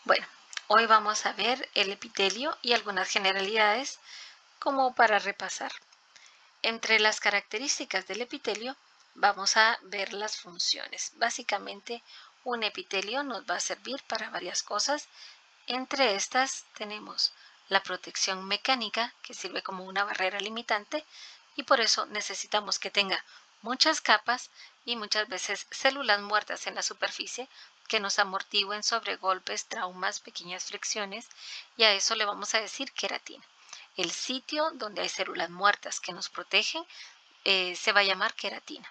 Bueno, hoy vamos a ver el epitelio y algunas generalidades como para repasar. Entre las características del epitelio vamos a ver las funciones. Básicamente, un epitelio nos va a servir para varias cosas. Entre estas tenemos la protección mecánica, que sirve como una barrera limitante, y por eso necesitamos que tenga muchas capas y muchas veces células muertas en la superficie que nos amortigüen sobre golpes, traumas, pequeñas fricciones, y a eso le vamos a decir queratina. El sitio donde hay células muertas que nos protegen se va a llamar queratina.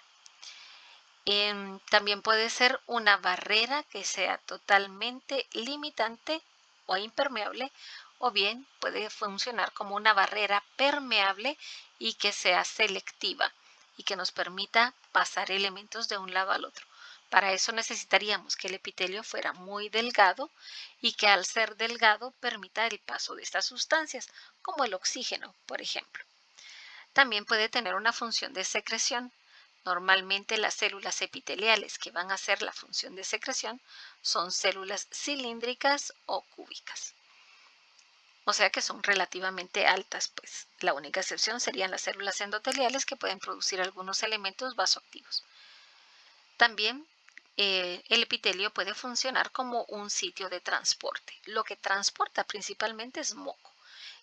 También puede ser una barrera que sea totalmente limitante o impermeable, o bien puede funcionar como una barrera permeable y que sea selectiva y que nos permita pasar elementos de un lado al otro. Para eso necesitaríamos que el epitelio fuera muy delgado y que al ser delgado permita el paso de estas sustancias, como el oxígeno, por ejemplo. También puede tener una función de secreción. Normalmente las células epiteliales que van a hacer la función de secreción son células cilíndricas o cúbicas. O sea que son relativamente altas, pues. La única excepción serían las células endoteliales que pueden producir algunos elementos vasoactivos. También el epitelio puede funcionar como un sitio de transporte. Lo que transporta principalmente es moco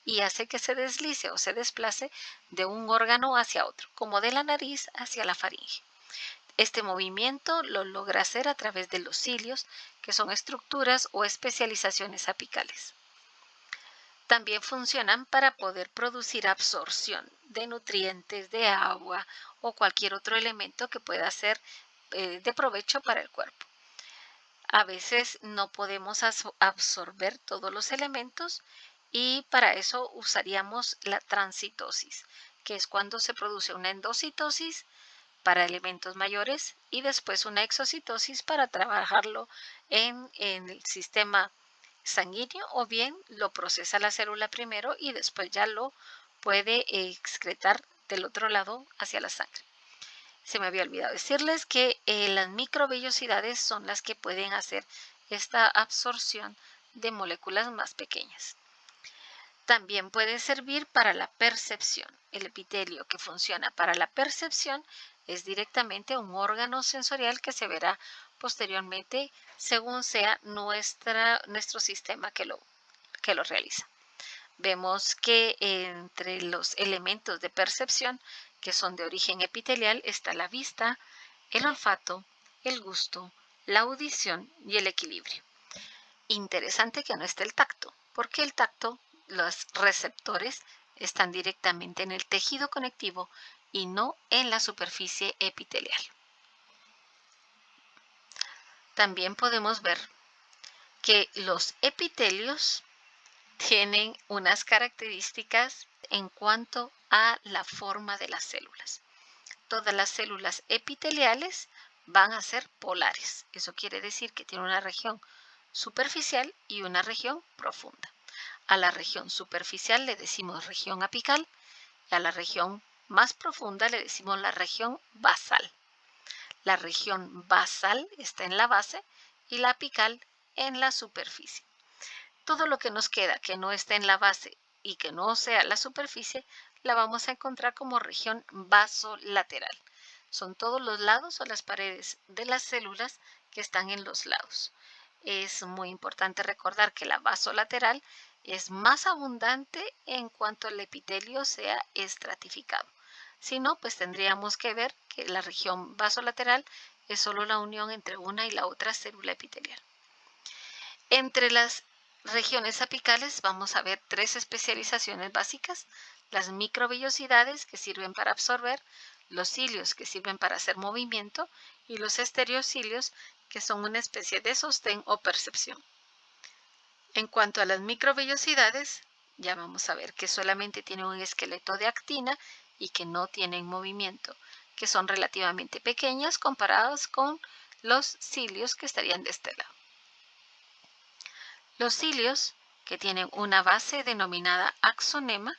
y hace que se deslice o se desplace de un órgano hacia otro, como de la nariz hacia la faringe. Este movimiento lo logra hacer a través de los cilios, que son estructuras o especializaciones apicales. También funcionan para poder producir absorción de nutrientes, de agua o cualquier otro elemento que pueda ser de provecho para el cuerpo. A veces no podemos absorber todos los elementos y para eso usaríamos la transcitosis, que es cuando se produce una endocitosis para elementos mayores y después una exocitosis para trabajarlo en el sistema sanguíneo, o bien lo procesa la célula primero y después ya lo puede excretar del otro lado hacia la sangre. Se me había olvidado decirles que las microvellosidades son las que pueden hacer esta absorción de moléculas más pequeñas. También puede servir para la percepción. El epitelio que funciona para la percepción es directamente un órgano sensorial que se verá posteriormente según sea nuestro sistema que lo realiza. Vemos que entre los elementos de percepción que son de origen epitelial está la vista, el olfato, el gusto, la audición y el equilibrio. Interesante que no esté el tacto, porque el tacto, los receptores están directamente en el tejido conectivo y no en la superficie epitelial. También podemos ver que los epitelios tienen unas características en cuanto a la forma de las células. Todas las células epiteliales van a ser polares. Eso quiere decir que tiene una región superficial y una región profunda. A la región superficial le decimos región apical y a la región más profunda le decimos la región basal. La región basal está en la base y la apical en la superficie. Todo lo que nos queda que no esté en la base y que no sea la superficie, la vamos a encontrar como región basolateral. Son todos los lados o las paredes de las células que están en los lados. Es muy importante recordar que la basolateral es más abundante en cuanto el epitelio sea estratificado. Si no, pues tendríamos que ver que la región basolateral es solo la unión entre una y la otra célula epitelial. Entre las regiones apicales vamos a ver tres especializaciones básicas: las microvellosidades, que sirven para absorber, los cilios, que sirven para hacer movimiento, y los estereocilios, que son una especie de sostén o percepción. En cuanto a las microvellosidades, ya vamos a ver que solamente tienen un esqueleto de actina y que no tienen movimiento, que son relativamente pequeñas comparadas con los cilios que estarían de este lado. Los cilios, que tienen una base denominada axonema,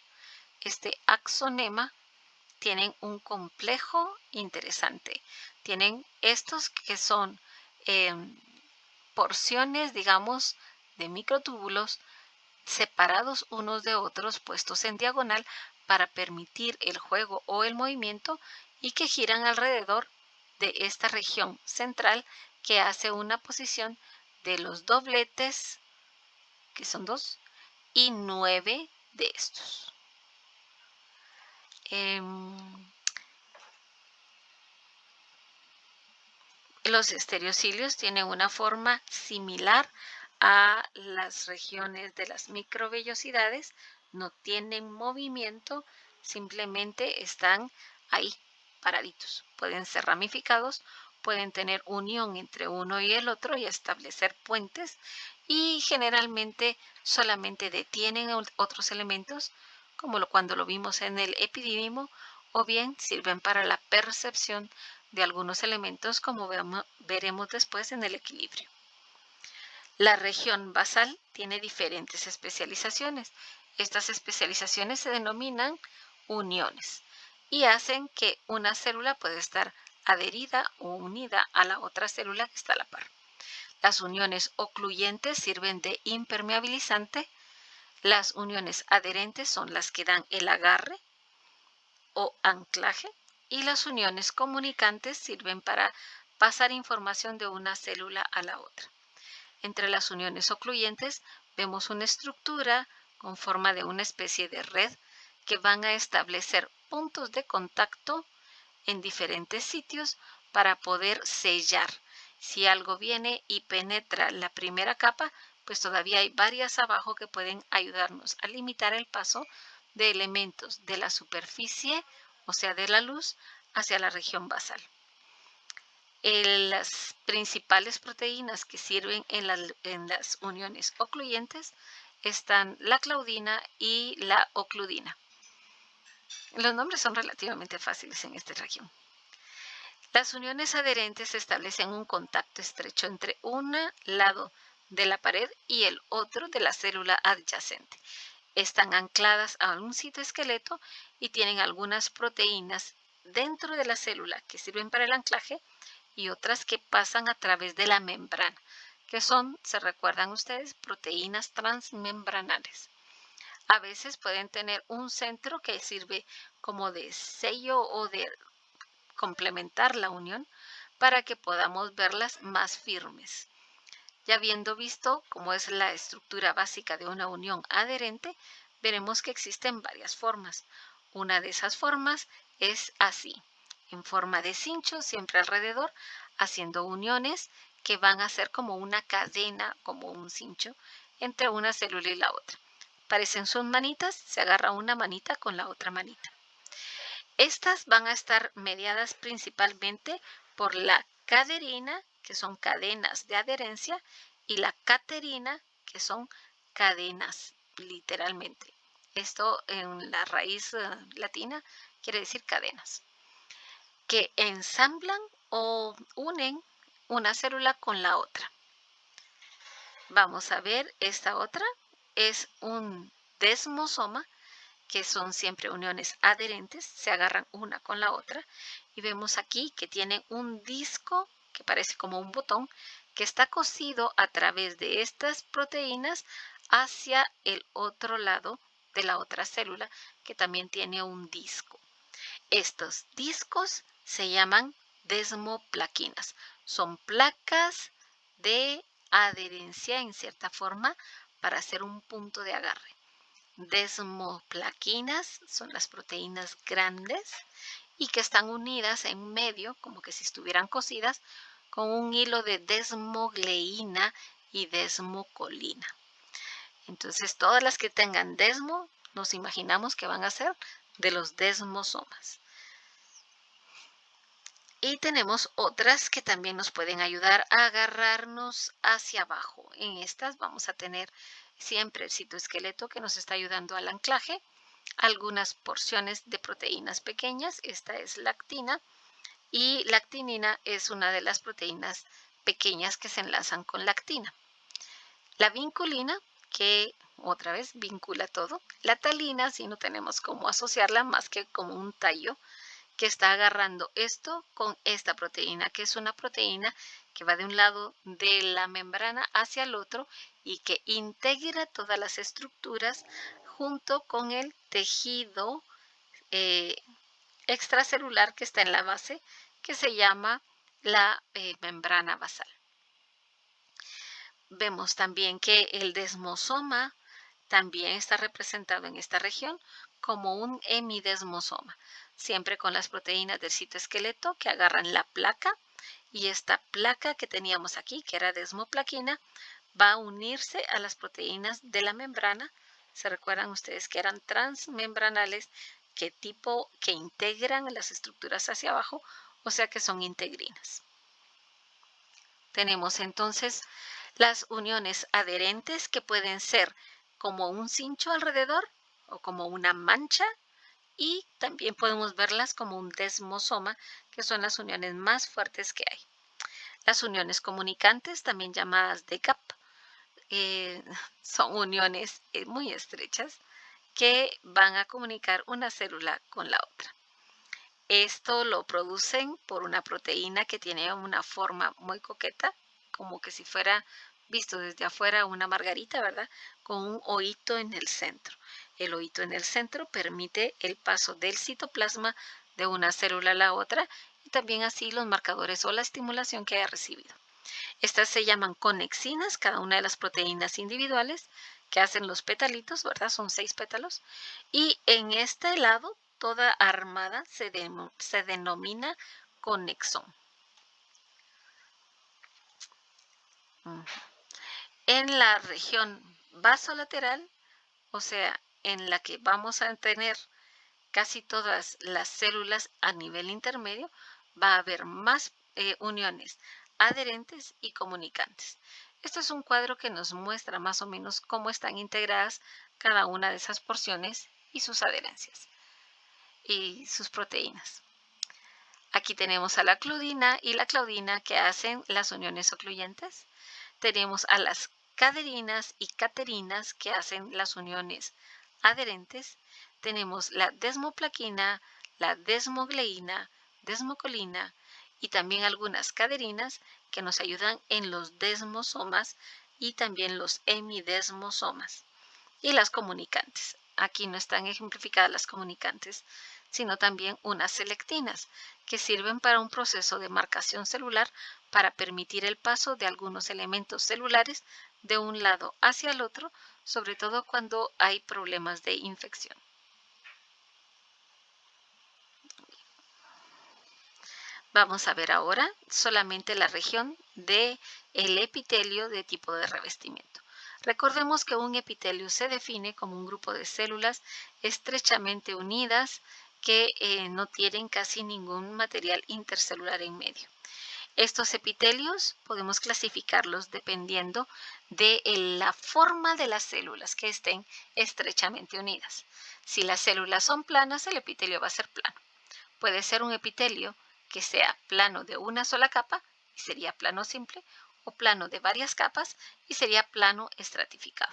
este axonema tienen un complejo interesante. Tienen estos que son porciones, digamos, de microtúbulos separados unos de otros, puestos en diagonal para permitir el juego o el movimiento, y que giran alrededor de esta región central que hace una posición de los dobletes, que son 2, y 9 de estos. Los estereocilios tienen una forma similar a las regiones de las microvellosidades, no tienen movimiento, simplemente están ahí paraditos. Pueden ser ramificados, pueden tener unión entre uno y el otro y establecer puentes, y generalmente solamente detienen otros elementos, como cuando lo vimos en el epidídimo, o bien sirven para la percepción de algunos elementos, como veremos después en el equilibrio. La región basal tiene diferentes especializaciones. Estas especializaciones se denominan uniones y hacen que una célula pueda estar adherida o unida a la otra célula que está a la par. Las uniones ocluyentes sirven de impermeabilizante. Las uniones adherentes son las que dan el agarre o anclaje, y las uniones comunicantes sirven para pasar información de una célula a la otra. Entre las uniones ocluyentes vemos una estructura con forma de una especie de red que van a establecer puntos de contacto en diferentes sitios para poder sellar. Si algo viene y penetra la primera capa, pues todavía hay varias abajo que pueden ayudarnos a limitar el paso de elementos de la superficie, o sea, de la luz, hacia la región basal. Las principales proteínas que sirven en las uniones ocluyentes están la claudina y la ocludina. Los nombres son relativamente fáciles en esta región. Las uniones adherentes establecen un contacto estrecho entre un lado de la pared y el otro de la célula adyacente. Están ancladas a un citoesqueleto y tienen algunas proteínas dentro de la célula que sirven para el anclaje y otras que pasan a través de la membrana, que son, se recuerdan ustedes, proteínas transmembranales. A veces pueden tener un centro que sirve como de sello o de complementar la unión para que podamos verlas más firmes. Ya habiendo visto cómo es la estructura básica de una unión adherente, veremos que existen varias formas. Una de esas formas es así, en forma de cincho, siempre alrededor, haciendo uniones que van a ser como una cadena, como un cincho, entre una célula y la otra. Parecen sus manitas, se agarra una manita con la otra manita. Estas van a estar mediadas principalmente por la caderina, que son cadenas de adherencia, y la caterina, que son cadenas, literalmente. Esto en la raíz latina quiere decir cadenas, que ensamblan o unen una célula con la otra. Vamos a ver esta otra, es un desmosoma, que son siempre uniones adherentes, se agarran una con la otra, y vemos aquí que tiene un disco que parece como un botón que está cosido a través de estas proteínas hacia el otro lado de la otra célula, que también tiene un disco. Estos discos se llaman desmoplaquinas, son placas de adherencia en cierta forma para hacer un punto de agarre. Desmoplaquinas son las proteínas grandes y que están unidas en medio, como que si estuvieran cosidas, con un hilo de desmogleína y desmocolina. Entonces, todas las que tengan desmo, nos imaginamos que van a ser de los desmosomas. Y tenemos otras que también nos pueden ayudar a agarrarnos hacia abajo. En estas vamos a tener siempre el citoesqueleto que nos está ayudando al anclaje, algunas porciones de proteínas pequeñas, esta es lactina, y lactinina es una de las proteínas pequeñas que se enlazan con lactina. La vinculina, que otra vez vincula todo. La talina, si no tenemos cómo asociarla más que como un tallo que está agarrando esto con esta proteína, que es una proteína que va de un lado de la membrana hacia el otro y que integra todas las estructuras junto con el tejido extracelular que está en la base, que se llama la membrana basal. Vemos también que el desmosoma también está representado en esta región como un hemidesmosoma, siempre con las proteínas del citoesqueleto que agarran la placa, y esta placa que teníamos aquí, que era desmoplaquina, va a unirse a las proteínas de la membrana. ¿Se recuerdan ustedes que eran transmembranales, que integran las estructuras hacia abajo, o sea que son integrinas? Tenemos entonces las uniones adherentes, que pueden ser como un cincho alrededor o como una mancha, y también podemos verlas como un desmosoma, que son las uniones más fuertes que hay. Las uniones comunicantes, también llamadas de gap, son uniones muy estrechas que van a comunicar una célula con la otra. Esto lo producen por una proteína que tiene una forma muy coqueta, como que si fuera visto desde afuera una margarita, ¿verdad? Con un ohito en el centro. El ohito en el centro permite el paso del citoplasma de una célula a la otra, y también así los marcadores o la estimulación que haya recibido. Estas se llaman conexinas, cada una de las proteínas individuales que hacen los petalitos, ¿verdad? Son 6 pétalos. Y en este lado, toda armada se denomina conexón. En la región basolateral, o sea, en la que vamos a tener casi todas las células a nivel intermedio, va a haber más uniones adherentes y comunicantes. Esto es un cuadro que nos muestra más o menos cómo están integradas cada una de esas porciones y sus adherencias y sus proteínas. Aquí tenemos a la cludina y la claudina, que hacen las uniones ocluyentes. Tenemos a las caderinas y caterinas, que hacen las uniones adherentes. Tenemos la desmoplaquina, la desmogleína, desmocolina, y también algunas caderinas que nos ayudan en los desmosomas y también los hemidesmosomas. Y las comunicantes. Aquí no están ejemplificadas las comunicantes, sino también unas selectinas, que sirven para un proceso de marcación celular para permitir el paso de algunos elementos celulares de un lado hacia el otro, sobre todo cuando hay problemas de infección. Vamos a ver ahora solamente la región del epitelio de tipo de revestimiento. Recordemos que un epitelio se define como un grupo de células estrechamente unidas que no tienen casi ningún material intercelular en medio. Estos epitelios podemos clasificarlos dependiendo de la forma de las células que estén estrechamente unidas. Si las células son planas, el epitelio va a ser plano. Puede ser un epitelio que sea plano de una sola capa y sería plano simple, o plano de varias capas y sería plano estratificado.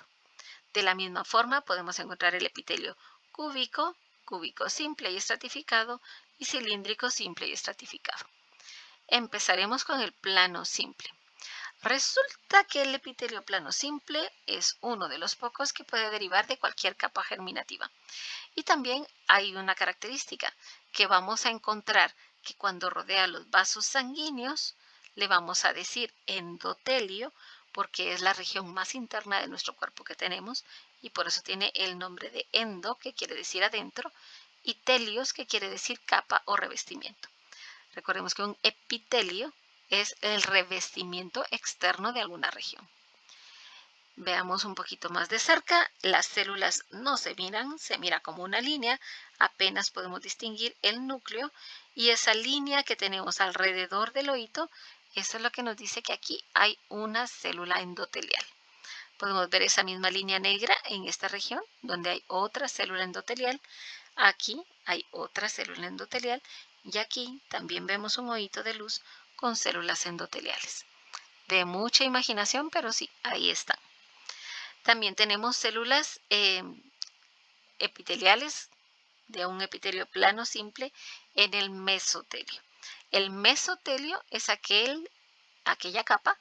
De la misma forma podemos encontrar el epitelio cúbico, cúbico simple y estratificado, y cilíndrico simple y estratificado. Empezaremos con el plano simple. Resulta que el epitelio plano simple es uno de los pocos que puede derivar de cualquier capa germinativa. Y también hay una característica que vamos a encontrar, que cuando rodea los vasos sanguíneos le vamos a decir endotelio, porque es la región más interna de nuestro cuerpo que tenemos, y por eso tiene el nombre de endo, que quiere decir adentro, y telios, que quiere decir capa o revestimiento. Recordemos que un epitelio es el revestimiento externo de alguna región. Veamos un poquito más de cerca. Las células no se miran, se mira como una línea. Apenas podemos distinguir el núcleo, y esa línea que tenemos alrededor del ohito, eso es lo que nos dice que aquí hay una célula endotelial. Podemos ver esa misma línea negra en esta región, donde hay otra célula endotelial. Aquí hay otra célula endotelial, y aquí también vemos un ohito de luz con células endoteliales. De mucha imaginación, pero sí, ahí están. También tenemos células epiteliales de un epitelio plano simple en el mesotelio. El mesotelio es aquella capa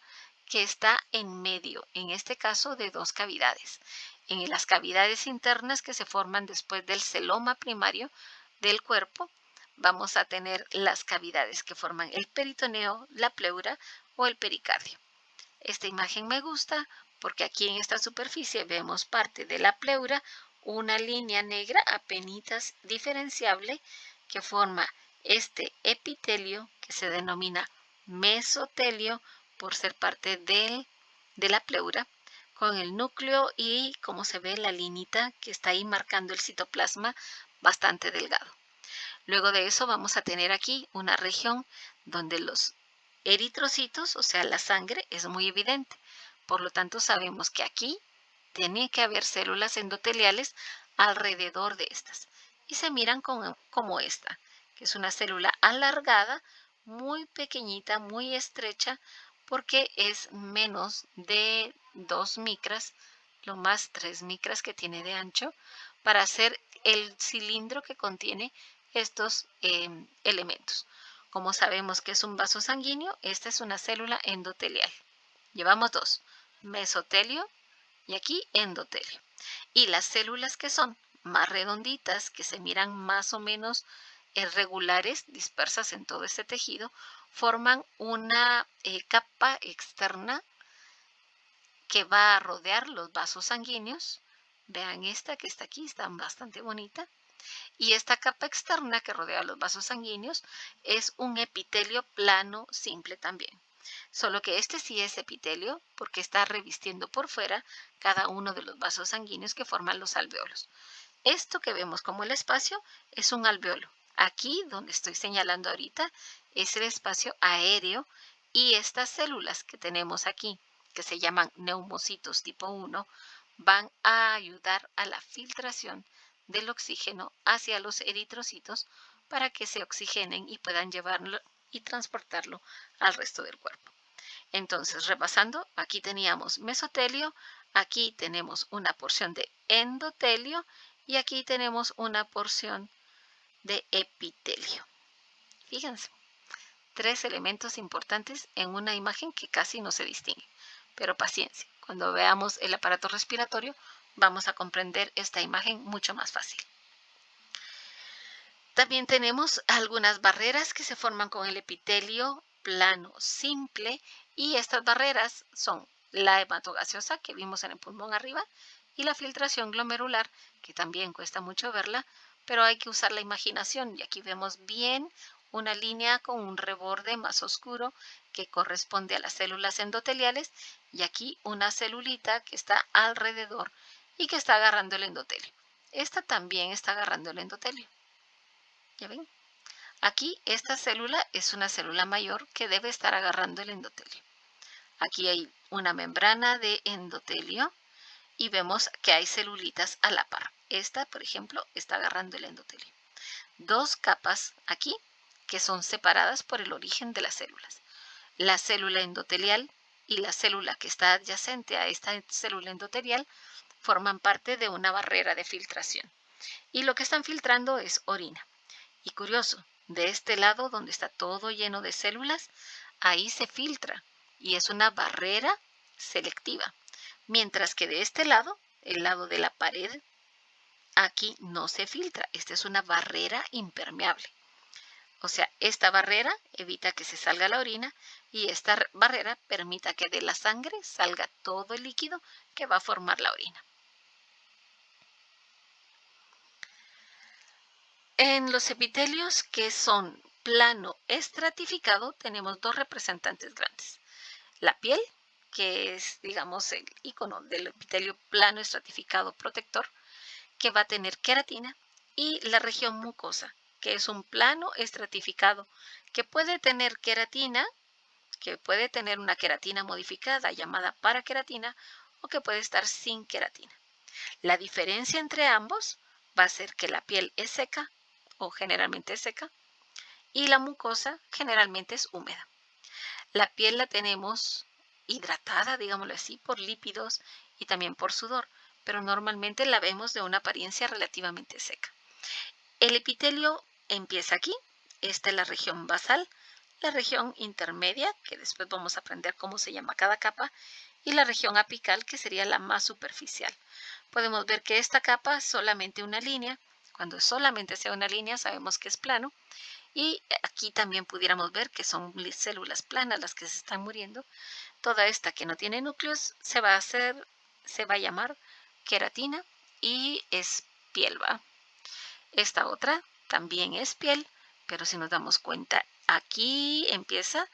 que está en medio, en este caso de dos cavidades. En las cavidades internas que se forman después del celoma primario del cuerpo, vamos a tener las cavidades que forman el peritoneo, la pleura o el pericardio. Esta imagen me gusta porque aquí en esta superficie vemos parte de la pleura, una línea negra apenitas diferenciable que forma este epitelio que se denomina mesotelio por ser parte de la pleura, con el núcleo y como se ve la linita que está ahí marcando el citoplasma bastante delgado. Luego de eso vamos a tener aquí una región donde los eritrocitos, o sea, la sangre, es muy evidente. Por lo tanto, sabemos que aquí tiene que haber células endoteliales alrededor de estas. Y se miran como esta, que es una célula alargada, muy pequeñita, muy estrecha, porque es menos de 2 micras, lo más 3 micras que tiene de ancho, para hacer el cilindro que contiene estos elementos. Como sabemos que es un vaso sanguíneo, esta es una célula endotelial. Llevamos dos, mesotelio y aquí endotelio. Y las células que son más redonditas, que se miran más o menos regulares, dispersas en todo este tejido, forman una capa externa que va a rodear los vasos sanguíneos. Vean esta que está aquí, está bastante bonita. Y esta capa externa que rodea los vasos sanguíneos es un epitelio plano simple también. Solo que este sí es epitelio porque está revistiendo por fuera cada uno de los vasos sanguíneos que forman los alveolos. Esto que vemos como el espacio es un alveolo. Aquí, donde estoy señalando ahorita, es el espacio aéreo y estas células que tenemos aquí, que se llaman neumocitos tipo 1, van a ayudar a la filtración del oxígeno hacia los eritrocitos para que se oxigenen y puedan llevarlo y transportarlo al resto del cuerpo. Entonces, repasando, aquí teníamos mesotelio, aquí tenemos una porción de endotelio y aquí tenemos una porción de epitelio. Fíjense, 3 elementos importantes en una imagen que casi no se distingue. Pero paciencia, cuando veamos el aparato respiratorio vamos a comprender esta imagen mucho más fácil. También tenemos algunas barreras que se forman con el epitelio plano simple y estas barreras son la hematogaseosa que vimos en el pulmón arriba y la filtración glomerular, que también cuesta mucho verla, pero hay que usar la imaginación y aquí vemos bien una línea con un reborde más oscuro que corresponde a las células endoteliales y aquí una celulita que está alrededor y que está agarrando el endotelio. Esta también está agarrando el endotelio. ¿Ya ven? Aquí esta célula es una célula mayor que debe estar agarrando el endotelio. Aquí hay una membrana de endotelio y vemos que hay celulitas a la par. Esta, por ejemplo, está agarrando el endotelio. Dos capas aquí que son separadas por el origen de las células. La célula endotelial y la célula que está adyacente a esta célula endotelial forman parte de una barrera de filtración. Y lo que están filtrando es orina. Y curioso, de este lado donde está todo lleno de células, ahí se filtra y es una barrera selectiva. Mientras que de este lado, el lado de la pared, aquí no se filtra. Esta es una barrera impermeable. O sea, esta barrera evita que se salga la orina y esta barrera permita que de la sangre salga todo el líquido que va a formar la orina. En los epitelios que son plano estratificado tenemos dos representantes grandes. La piel, que es, digamos, el icono del epitelio plano estratificado protector, que va a tener queratina, y la región mucosa, que es un plano estratificado que puede tener queratina, que puede tener una queratina modificada llamada paraqueratina o que puede estar sin queratina. La diferencia entre ambos va a ser que la piel es seca o generalmente es seca y la mucosa generalmente es húmeda. La piel la tenemos hidratada, digámoslo así, por lípidos y también por sudor, pero normalmente la vemos de una apariencia relativamente seca. El epitelio empieza aquí. Esta es la región basal, la región intermedia, que después vamos a aprender cómo se llama cada capa, y la región apical, que sería la más superficial. Podemos ver que esta capa es solamente una línea. Cuando solamente sea una línea, sabemos que es plano. Y aquí también pudiéramos ver que son células planas las que se están muriendo. Toda esta que no tiene núcleos se va a llamar queratina y es piel, ¿va? Esta otra también es piel, pero si nos damos cuenta, aquí empieza,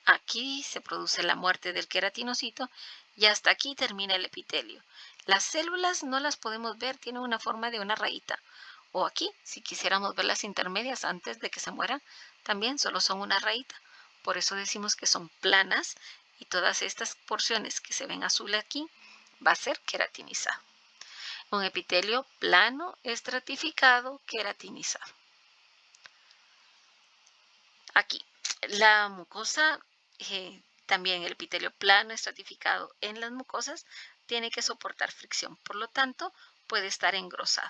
aquí se produce la muerte del queratinocito y hasta aquí termina el epitelio. Las células no las podemos ver, tienen una forma de una rayita. O aquí, si quisiéramos ver las intermedias antes de que se mueran, también solo son una rayita. Por eso decimos que son planas y todas estas porciones que se ven azul aquí va a ser queratinizado. Un epitelio plano, estratificado, queratinizado. Aquí, la mucosa, también el epitelio plano, estratificado en las mucosas, tiene que soportar fricción. Por lo tanto, puede estar engrosado.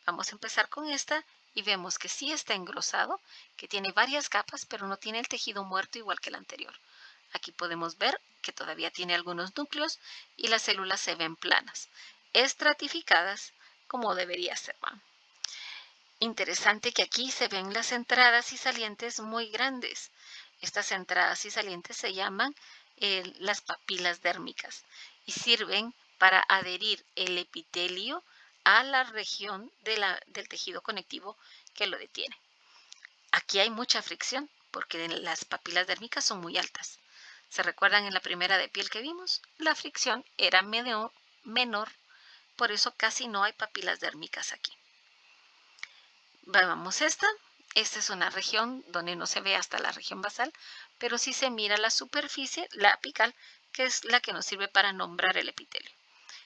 Vamos a empezar con esta y vemos que sí está engrosado, que tiene varias capas, pero no tiene el tejido muerto igual que el anterior. Aquí podemos ver que todavía tiene algunos núcleos y las células se ven planas, estratificadas como debería ser. Interesante que aquí se ven las entradas y salientes muy grandes. Estas entradas y salientes se llaman las papilas dérmicas y sirven para adherir el epitelio a la región del tejido conectivo que lo detiene. Aquí hay mucha fricción porque las papilas dérmicas son muy altas. ¿Se recuerdan en la primera de piel que vimos? La fricción era menor, por eso casi no hay papilas dérmicas aquí. Veamos esta. Esta es una región donde no se ve hasta la región basal, pero sí se mira la superficie, la apical, que es la que nos sirve para nombrar el epitelio.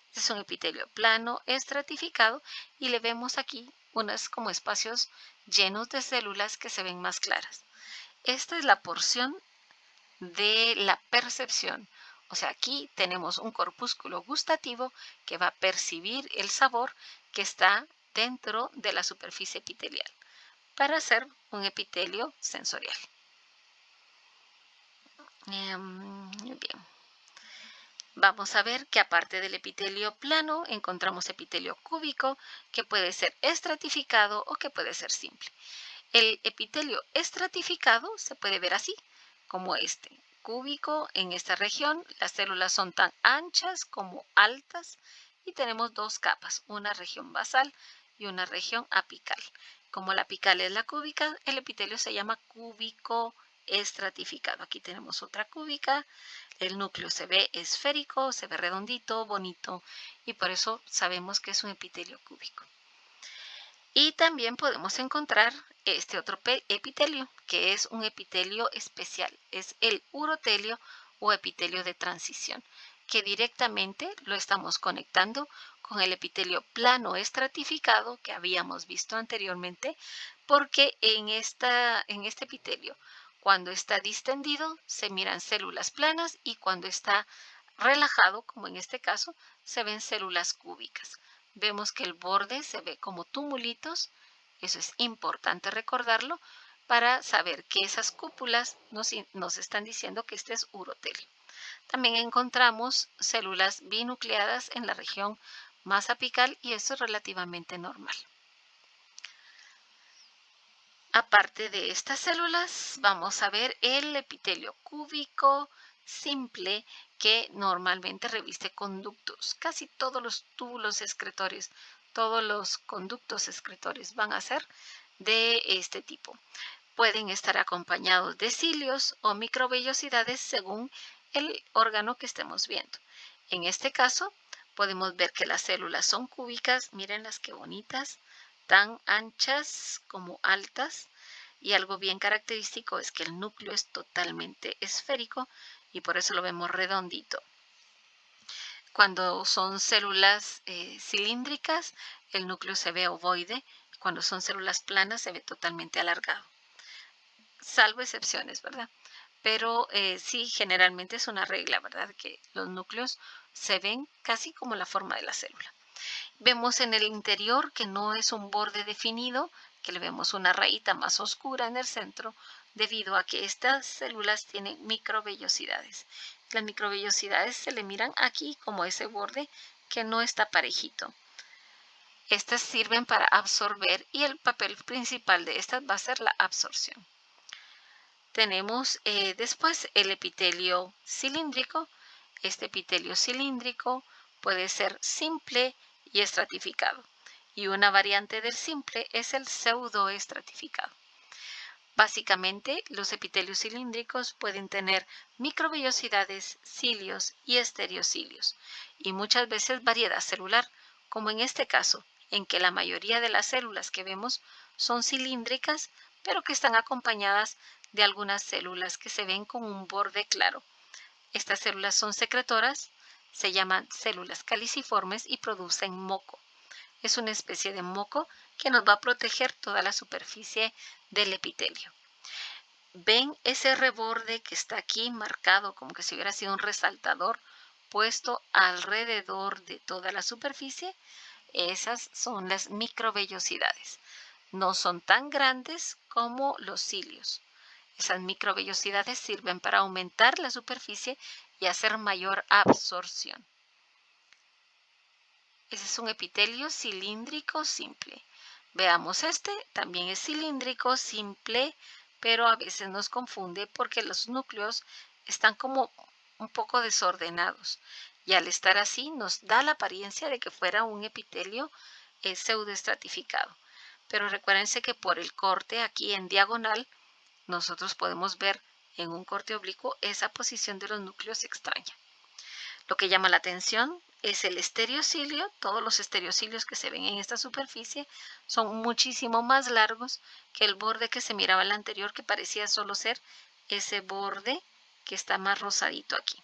Este es un epitelio plano, estratificado, y le vemos aquí unos como espacios llenos de células que se ven más claras. Esta es la porción de la percepción. O sea, aquí tenemos un corpúsculo gustativo que va a percibir el sabor que está dentro de la superficie epitelial para hacer un epitelio sensorial. Bien. Vamos a ver que aparte del epitelio plano, encontramos epitelio cúbico, que puede ser estratificado o que puede ser simple. El epitelio estratificado se puede ver así, como este. Cúbico, en esta región, las células son tan anchas como altas y tenemos dos capas, una región basal y una región apical. Como la apical es la cúbica, el epitelio se llama cúbico estratificado. Aquí tenemos otra cúbica, el núcleo se ve esférico, se ve redondito, bonito, y por eso sabemos que es un epitelio cúbico. Y también podemos encontrar este otro epitelio, que es un epitelio especial. Es el urotelio o epitelio de transición, que directamente lo estamos conectando con el epitelio plano estratificado que habíamos visto anteriormente, porque en este epitelio, cuando está distendido, se miran células planas y cuando está relajado, como en este caso, se ven células cúbicas. Vemos que el borde se ve como tumulitos, eso es importante recordarlo para saber que esas cúpulas nos están diciendo que este es urotelio. También encontramos células binucleadas en la región más apical y eso es relativamente normal. Aparte de estas células, vamos a ver el epitelio cúbico simple que normalmente reviste conductos. Casi todos los túbulos excretores, todos los conductos excretores van a ser de este tipo. Pueden estar acompañados de cilios o microvellosidades según el órgano que estemos viendo. En este caso, podemos ver que las células son cúbicas, mírenlas qué bonitas, tan anchas como altas, y algo bien característico es que el núcleo es totalmente esférico y por eso lo vemos redondito. Cuando son células cilíndricas, el núcleo se ve ovoide, cuando son células planas se ve totalmente alargado, salvo excepciones, ¿verdad? Pero sí, generalmente es una regla, ¿verdad? Que los núcleos se ven casi como la forma de la célula. Vemos en el interior que no es un borde definido, que le vemos una rayita más oscura en el centro debido a que estas células tienen microvellosidades. Las microvellosidades se le miran aquí como ese borde que no está parejito. Estas sirven para absorber y el papel principal de estas va a ser la absorción. Tenemos después el epitelio cilíndrico. Este epitelio cilíndrico puede ser simple y estratificado. Y una variante del simple es el pseudoestratificado. Básicamente, los epitelios cilíndricos pueden tener microvellosidades, cilios y estereocilios, y muchas veces variedad celular, como en este caso, en que la mayoría de las células que vemos son cilíndricas, pero que están acompañadas de algunas células que se ven con un borde claro. Estas células son secretoras, se llaman células caliciformes y producen moco. Es una especie de moco que nos va a proteger toda la superficie del epitelio. ¿Ven ese reborde que está aquí marcado como que si hubiera sido un resaltador puesto alrededor de toda la superficie? Esas son las microvellosidades. No son tan grandes como los cilios. Esas microvellosidades sirven para aumentar la superficie y hacer mayor absorción. Ese es un epitelio cilíndrico simple. Veamos este, también es cilíndrico simple, pero a veces nos confunde porque los núcleos están como un poco desordenados. Y al estar así nos da la apariencia de que fuera un epitelio pseudoestratificado. Pero recuérdense que por el corte aquí en diagonal, nosotros podemos ver en un corte oblicuo esa posición de los núcleos extraña. Lo que llama la atención es el estereocilio. Todos los estereocilios que se ven en esta superficie son muchísimo más largos que el borde que se miraba en la anterior, que parecía solo ser ese borde que está más rosadito aquí.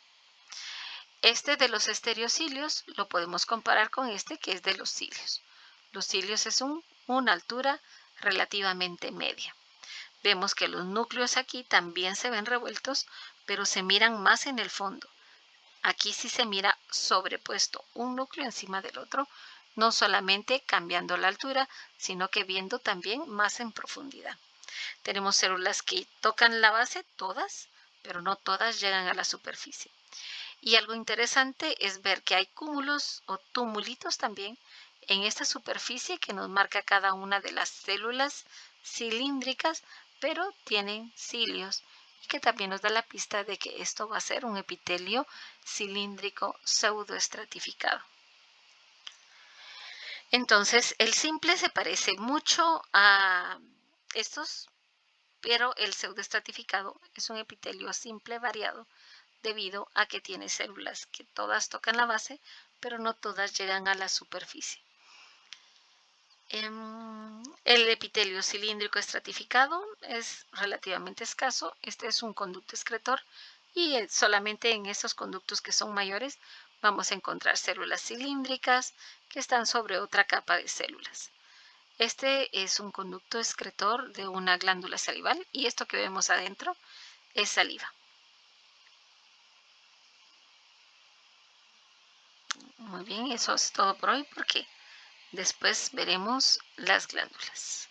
Este de los estereocilios lo podemos comparar con este que es de los cilios. Los cilios es una altura relativamente media. Vemos que los núcleos aquí también se ven revueltos, pero se miran más en el fondo. Aquí sí se mira sobrepuesto un núcleo encima del otro, no solamente cambiando la altura, sino que viendo también más en profundidad. Tenemos células que tocan la base, todas, pero no todas llegan a la superficie. Y algo interesante es ver que hay cúmulos o tumulitos también en esta superficie que nos marca cada una de las células cilíndricas, pero tienen cilios, y que también nos da la pista de que esto va a ser un epitelio cilíndrico pseudoestratificado. Entonces, el simple se parece mucho a estos, pero el pseudoestratificado es un epitelio simple variado debido a que tiene células que todas tocan la base, pero no todas llegan a la superficie. El epitelio cilíndrico estratificado es relativamente escaso. Este es un conducto excretor y solamente en estos conductos que son mayores vamos a encontrar células cilíndricas que están sobre otra capa de células. Este es un conducto excretor de una glándula salival y esto que vemos adentro es saliva. Muy bien, eso es todo por hoy porque después veremos las glándulas.